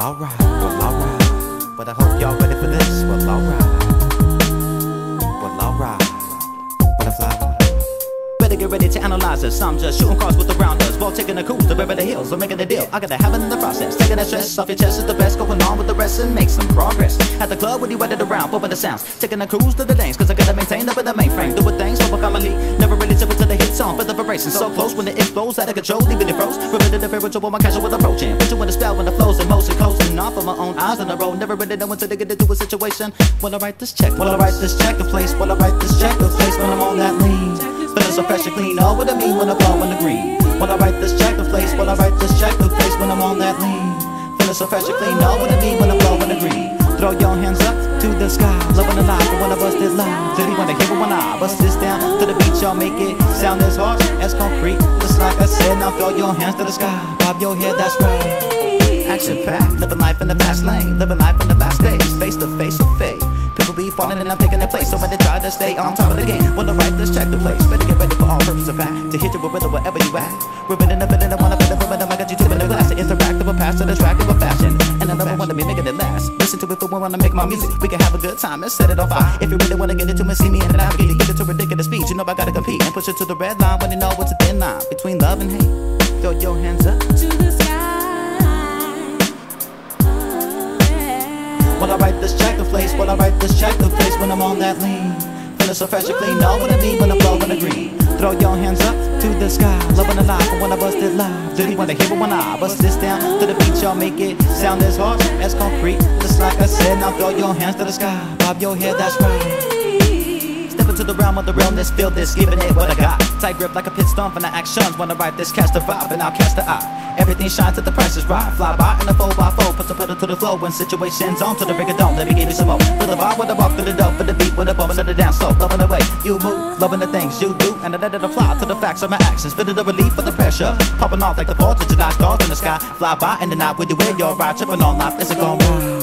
alright, but I hope y'all ready for this. Well, alright, but I fly. Better get ready to analyze this. I'm just shooting cars with the rounders, while taking a cruise to Beverly Hills. I'm making a deal, I gotta have it in the process. Taking that stress off your chest is the best. Going on with the rest and make some progress. At the club when you wet it around, bumping the sounds. Taking a cruise to the dance, cause I gotta maintain up in the mainframe. Doing things for my family, never really tip until the hit song. For the vibration so close when it explodes, out of control, leaving it froze. Repetitive spiritual, my casual approaching. Put you in a spell when the flows in motion, closing off of my own eyes on the road. Never really know until they get into a situation. When I write this check, when I write this check the place, when I write this check the place, when I'm on that lean. Feeling so fresh and clean, know what I mean when I blow in the green. When I write this check the place, when I write this check the place, when I'm on that lean. Feeling so fresh and clean, know what I mean when I blow in the green. Throw your hands up to the sky, loving the life, but when I bust this line, did he wanna hear it when I bust this down to the beat? Y'all make it sound as harsh as concrete. Just like I said, now throw your hands to the sky, bob your head, that's right. Action packed, living life in the fast lane, living life in the fast days, face to face with fate. People be falling and I'm taking their place, so when they try to stay on top of the game, when I write this check the place, better get ready for all purposes of fact, to hit you with rhythm wherever you at. We're in the feeling, I wanna feel the rhythm, I got you two in the glass, to interactive with passion, attractive with fashion, and I never wanna be making it last. Listen to it for when I make my music, we can have a good time and set it on fire. If you really wanna get into and see me and navigate it, get it to ridiculous speed, you know I gotta compete and push it to the red line when you know it's a thin line between love and hate. Throw your hands up to the sky. When I write this check the place, when I write this check the place, when I'm on that lean. Feeling so fresh and clean, know what I mean when I'm blowing the green. Throw your hands up to the sky, loving the life, but when I bust it live, did he wanna hear it when I bust this down to the beat? Y'all make it sound as harsh as concrete. Just like I said, now throw your hands to the sky, bob your head, that's right. Step into the realm of the realness, feel this, giving it what I got. Tight grip like a pit stomp in the actions. When I write this, catch the vibe and I'll catch the eye. Everything shines at the price is right. Fly by in a 4x4, put the pedal to the flow. When situations on to the break of dawn, let me give you some more. Feel the vibe when I walk through the door, for the beat when I bump into the dance slow. Loving the way you move, loving the things you do, and I let it apply to the facts of my actions. Feeling the relief of the pressure, popping off like the 4th of July stars in the sky. Fly by in the night with you in your ride, tripping on life, it's a gone wrong.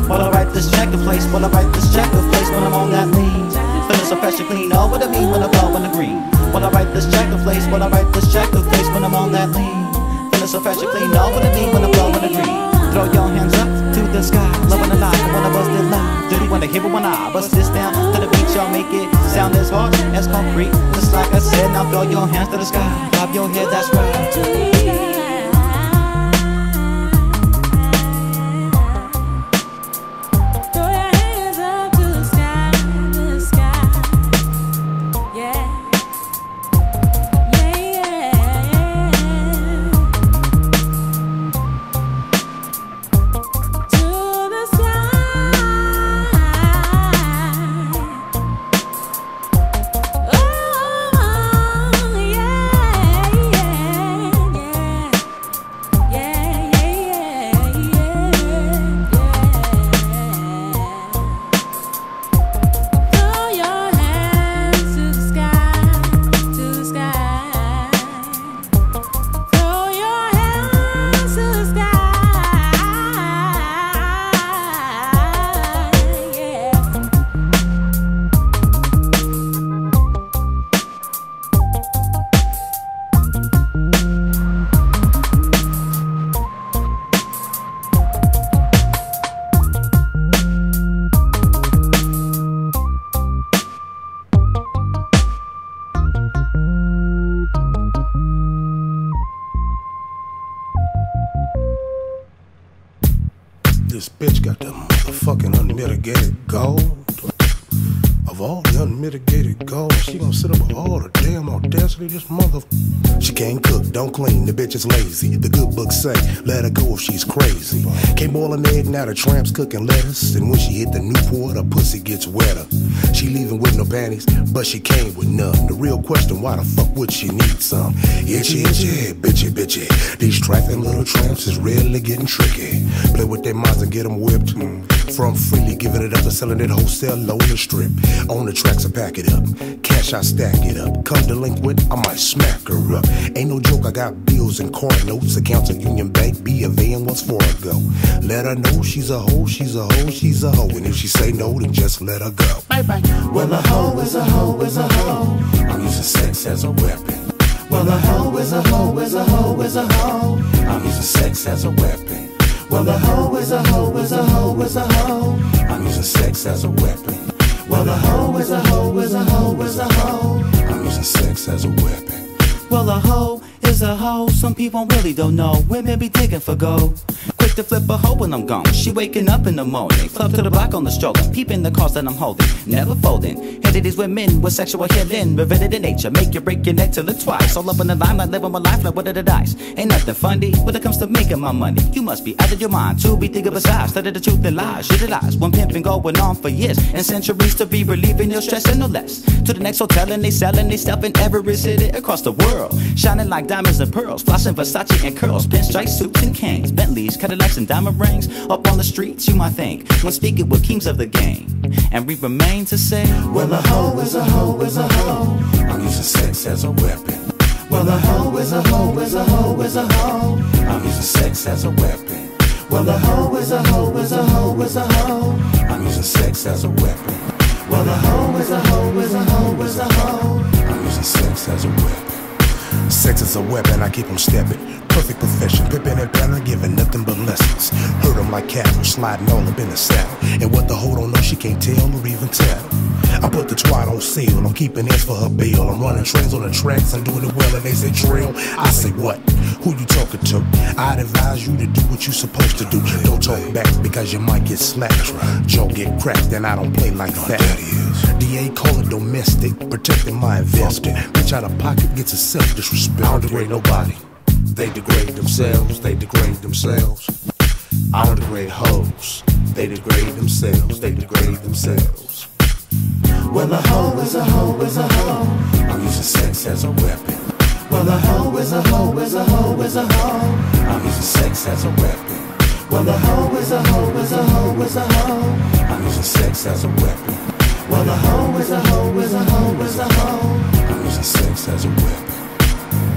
When I write this check the place, when I write this check the place, when I'm on that lean. Feeling so fresh and clean, know what I mean when I blow in the green. When I write this check the place, when I write this check the place, when I'm on that lean. Feeling so fresh and clean, know what I mean when I blow in the green. Throw your hands up to the sky, loving the life, but when I bust it live, did he wanna hear it when I bust this down to the beat? Y'all make it sound as harsh as concrete. Just like I said, now throw your hands to the sky, bob your head, that's right. This bitch got the motherfucking unmitigated gold. Of all the unmitigated gold, she gon' sit up with all the damn audacity. This mother. She can't cook, don't clean, the bitch is lazy. The good book say, let her go if she's crazy. Can't boil an egg, now the tramp's cooking lettuce. And when she hit the Newport, her pussy gets wetter. She leaving with no panties, but she came with none. The real question, why the fuck would she need some? Itchy, itchy, bitchy, bitchy. These trifling little tramps is really getting tricky. Play with their minds and get them whipped. From freely giving it up to selling it wholesale, low in the strip. On the tracks, I pack it up. Cash, I stack it up. Come delinquent, I might smack her up. Ain't no joke, I got bills and car notes. Accounts at Union Bank, B of A, and what's for a go. Let her know she's a hoe, she's a hoe, she's a hoe. And if she say no, then just let her go. Bye bye. Well, a hoe is a hoe is a hoe. I'm using sex as a weapon. Well, a hoe is a hoe is a hoe is a hoe. I'm using sex as a weapon. Well, a hoe is a hoe is a hoe is a hoe. I'm using sex as a weapon. Well, a hoe is a hoe is a hoe is a hoe. I'm using sex as a weapon. Well, a hoe is a hoe. Some people really don't know. Women be digging for gold. Quick to flip a hoe when I'm gone. She waking up in the morning. Club to the block on the strolling. Peeping the cars that I'm holding. Never folding. Headed these women with sexual healing. Reverted in nature. Make you break your neck till it's twice. All up in the limelight. Living my life like what are the dice. Ain't nothing funny when it comes to making my money. You must be out of your mind to be thinking besides. Study the truth and lies. Utilize one pimping going on for years and centuries to be relieving your stress and no less. To the next hotel and they selling they stuff in every city across the world. Shining like diamonds and pearls. Flossing Versace and curls. Pinstripe suits and canes. Bentleys, Cadillacs and diamond rings. Up on the streets you might think. When speaking with kings of the game. And we remain to say, well, a hoe is a hoe is a hoe. I'm using sex as a weapon. Well, a hoe is a hoe is a hoe is a hoe. I'm using sex as a weapon. Well, a hoe is a hoe is a hoe is a hoe. I'm using sex as a weapon. Well, a hoe is a hoe is a hoe is a hoe. I'm using sex as a weapon. Sex is a weapon, I keep 'em stepping. Perfect profession, pimping and pattern, giving nothing but lessons. Hurt 'em like cattle, sliding all up in the saddle. And what the hoe don't know, she can't tell or even tell. I put the twat on sale, I'm keeping ends for her bail. I'm running trains on the tracks and doing it well, and they say drill. I say what? Who you talking to? I'd advise you to do what you supposed to do. Don't talk back because you might get slapped. Jaw get cracked and I don't play like that. DA call it domestic, protecting my investment. Bitch out of pocket gets a self-disrespect. I don't degrade nobody. They degrade themselves, they degrade themselves. I don't degrade hoes. They degrade themselves, they degrade themselves. Well, a hoe is a hoe is a hoe. I'm using sex as a weapon. Well, a hoe is a hoe is a hoe is a hoe. I'm using sex as a weapon. Well, a hoe is a hoe is a hoe is a hoe. I'm using sex as a weapon. Well, a hoe is a hoe is a hoe is a hoe. I'm using sex as a weapon.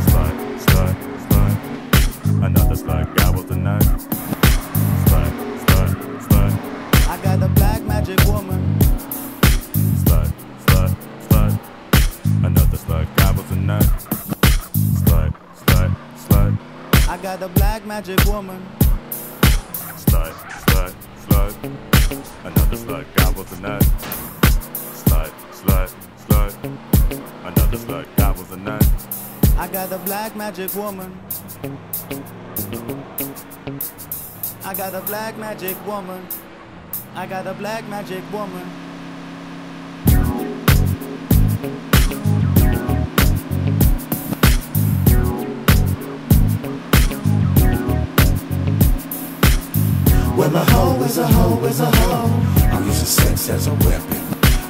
Slut, slut, slut. Another slut gobble tonight. Slut, slut, slut. I got a black magic woman. Slut, slut, slut. Another slut gobble tonight. Slut, slut, slut. I got a black magic woman. Slut, slut, slut. Another slut gobble tonight. Slut, slut, slut. Another slut gobble tonight. I got a black magic woman. I got a black magic woman. I got a black magic woman. Well, a hoe is a hoe is a hoe. I'm using sex as a weapon.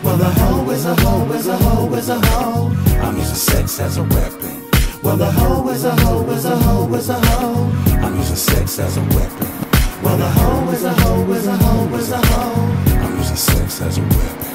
Well, a hoe is a hoe is a hoe is a hoe. I'm using sex as a weapon. Well, a hoe is a hoe is a hoe is a hoe. I'm using sex as a weapon. Well, a hoe is a hoe is a hoe is a hoe. I'm using sex as a weapon.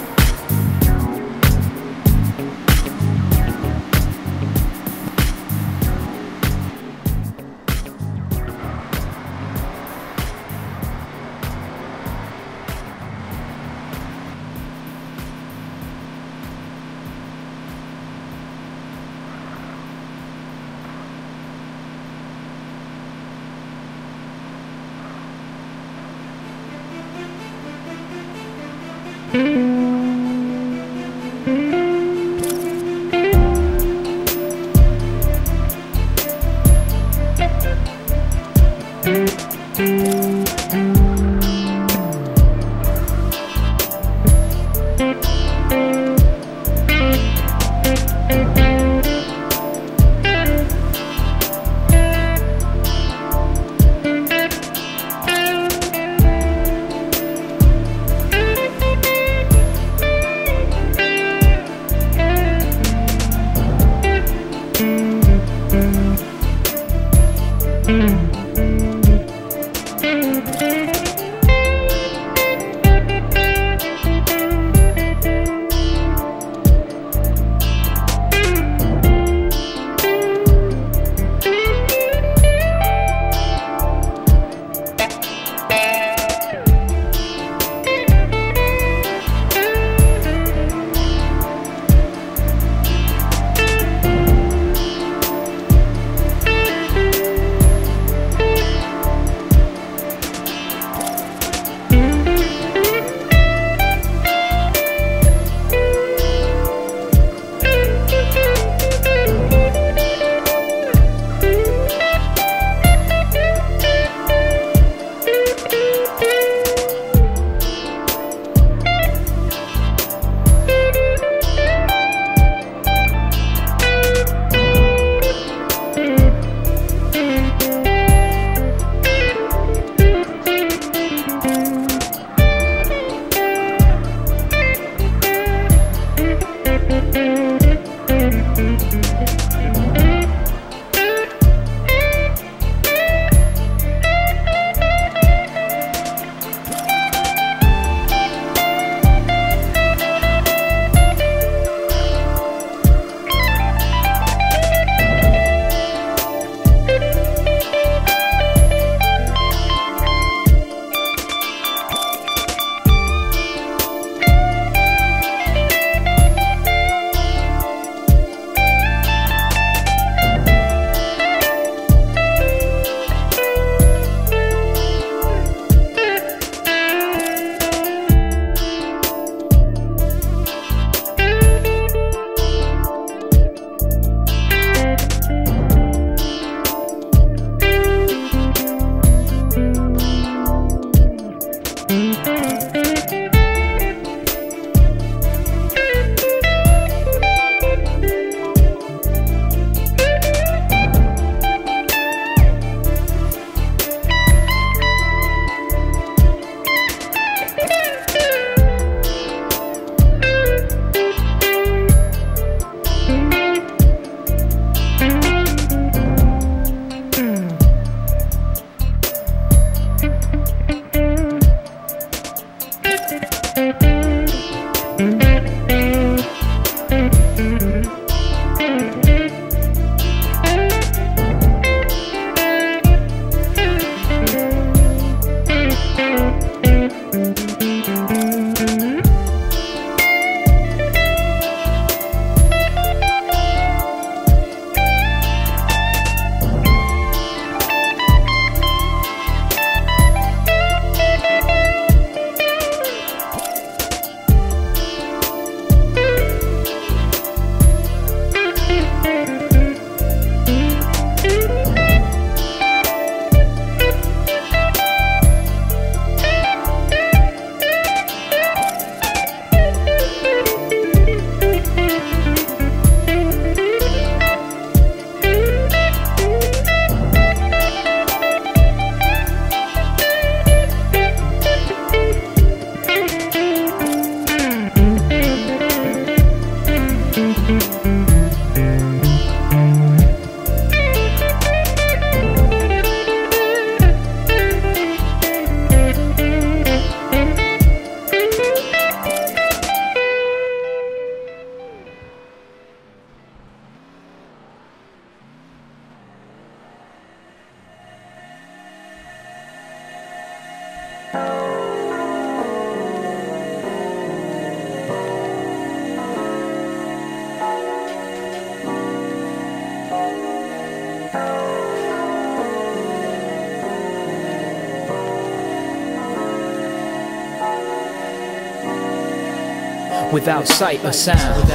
Without sight or sound,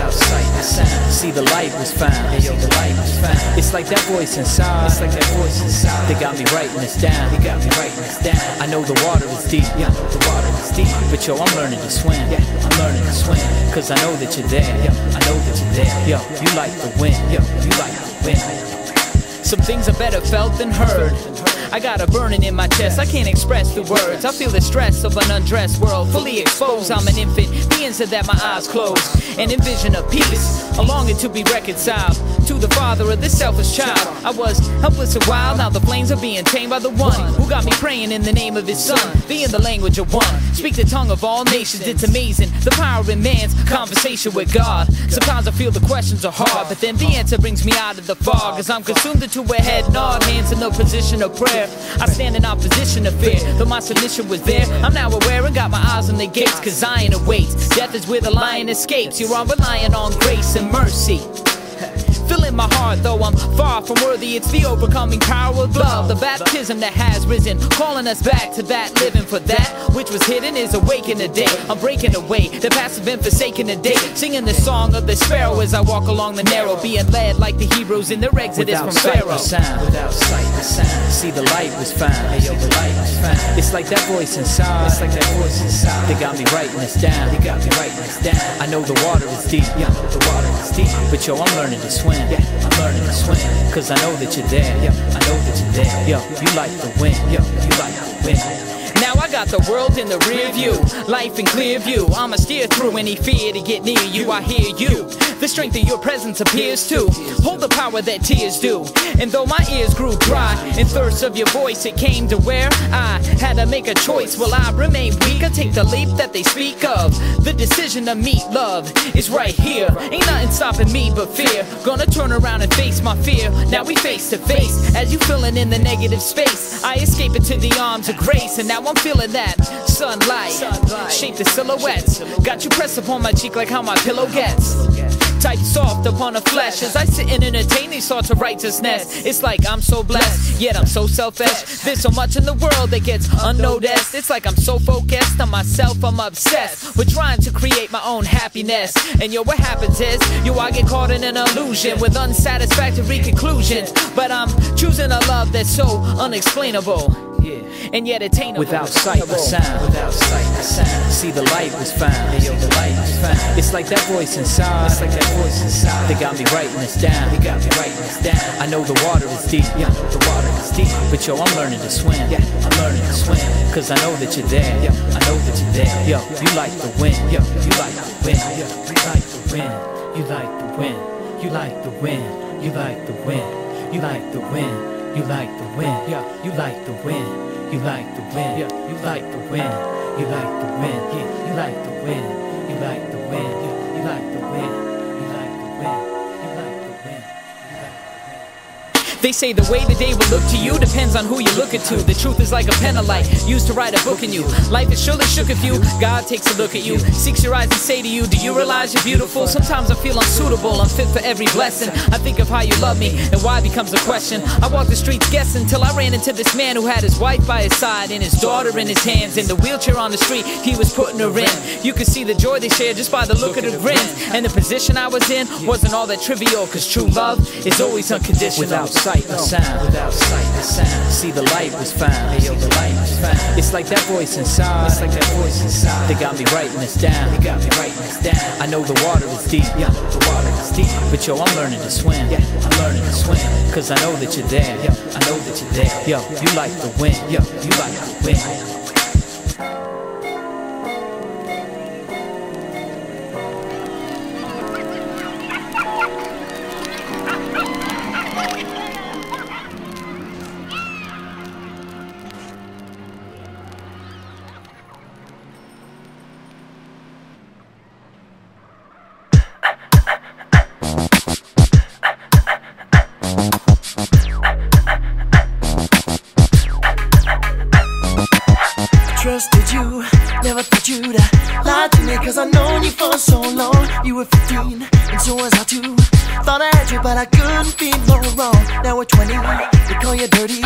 see the light was found. It's like that voice inside. They got me writing this down. I know the water is deep. But yo, I'm learning to swim. Cause I know that you're there. Yo, you like the wind. Some things are better felt than heard. I got a burning in my chest, I can't express the words. I feel the stress of an undressed world, fully exposed. I'm an infant, being said that my eyes close and envision a peace, a longing to be reconciled to the father of this selfish child. I was helpless and wild, now the flames are being tamed by the one who got me praying in the name of his son, being the language of one. Speak the tongue of all nations, it's amazing, the power in man's conversation with God. Sometimes I feel the questions are hard, but then the answer brings me out of the fog. As I'm consumed into a head nod, hands in the position of prayer. I stand in opposition to fear, though my submission was there. I'm now aware and got my eyes on the gates, cause Zion awaits. Death is where the lion escapes. You are relying on grace and mercy. Filling my heart, though I'm far from worthy. It's the overcoming power of love, the baptism that has risen, calling us back to that, living for that which was hidden is awakened today. I'm breaking away, the past have been forsaken today, singing the song of the sparrow as I walk along the narrow, being led like the Hebrews in their exodus from Pharaoh. Without sight or sound, see the light was found. It's like that voice inside. They got me writing this down. I know the water is deep. But yo, I'm learning to swim. Cause I know that you're there. Yo, you like the wind. Now I got the world in the rear view, life in clear view. I'ma steer through any fear to get near you. I hear you, the strength of your presence appears to hold the power that tears do. And though my ears grew dry in thirst of your voice, it came to where I had to make a choice. Will I remain weak or take the leap that they speak of? The decision to meet love is right here. Ain't nothing stopping me but fear. Gonna turn around and face my fear. Now we face to face. As you filling in the negative space, I escape into the arms of grace. And now I'm feeling that sunlight shape the silhouettes. Got you pressed upon my cheek like how my pillow gets tight soft upon the flesh as I sit and entertain these thoughts of righteousness. It's like I'm so blessed, yet I'm so selfish. There's so much in the world that gets unnoticed. It's like I'm so focused on myself, I'm obsessed with trying to create my own happiness. And yo, what happens is, yo, I get caught in an illusion with unsatisfactory conclusions. But I'm choosing a love that's so unexplainable, and yet attainable. Without sight or sound, see the light was found. It's like that voice inside. They got me writing this down. I know the water is deep. But yo, I'm learning to swim. Cause I know that you're there. Yo, you like the wind. You like the wind. You like the wind. You like the wind. You like the wind. You like the wind. You like the wind. Yeah, you like the wind. You like the wind. Yeah, you like the wind. You like the wind. Yeah, you like the wind. You like the wind. They say the way the day will look to you depends on who you look at to. The truth is like a pen of light used to write a book in you. Life is surely shook if you. God takes a look at you, seeks your eyes and say to you, do you realize you're beautiful? Sometimes I feel unsuitable, unfit for every blessing. I think of how you love me and why becomes a question. I walked the streets guessing till I ran into this man who had his wife by his side and his daughter in his hands. In the wheelchair on the street, he was putting her in. You could see the joy they shared just by the look of the grins. And the position I was in wasn't all that trivial, cause true love is always unconditional. Without sight or sound, without sight or sound. See, the light was found. Hey, yo, the light was found. It's like that voice inside. It's like that voice inside. They got me writing this down. They got me writing this down. I know the water is deep. Yeah, the water is deep. But yo, I'm learning to swim. Yeah, I'm learning to swim. Cause I know that you're there. Yeah, I know that you're there. Yo, you like the wind. Yo, you like the wind. Trusted you, never thought you'd lie to me, cause I've known you for so long. You were 15, and so was I too. Thought I had you, but I couldn't be more wrong. Now we're 20, they call you dirty.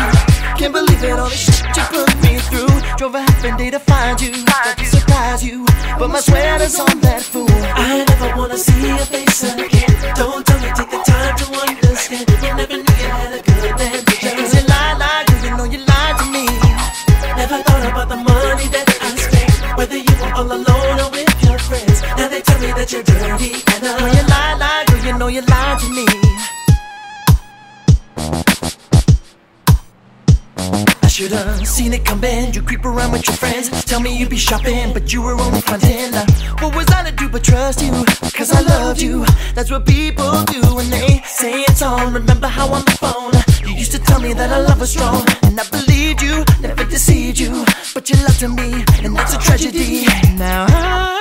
Can't believe it, all the shit you put me through. Drove a half a day to find you, tried to surprise you, but my sweater's on that fool. I never wanna see your face again. Don't tell me, take the time to understand. You never knew you had a good man. Cause you lie, cause you know you lied to me. Never thought about the money that I spent, whether you were all alone or with your friends. Now they tell me that you're dirty, and I know you lie, girl, you know you lied to me. I should've seen it coming. You creep around with your friends, tell me you'd be shopping, but you were only frontin'. What was I to do but trust you? Cause I loved you. That's what people do when they say it's on. Remember how on the phone you used to tell me that our love was strong, and I believed you, never deceived you, but you lied to me, and that's a tragedy. Now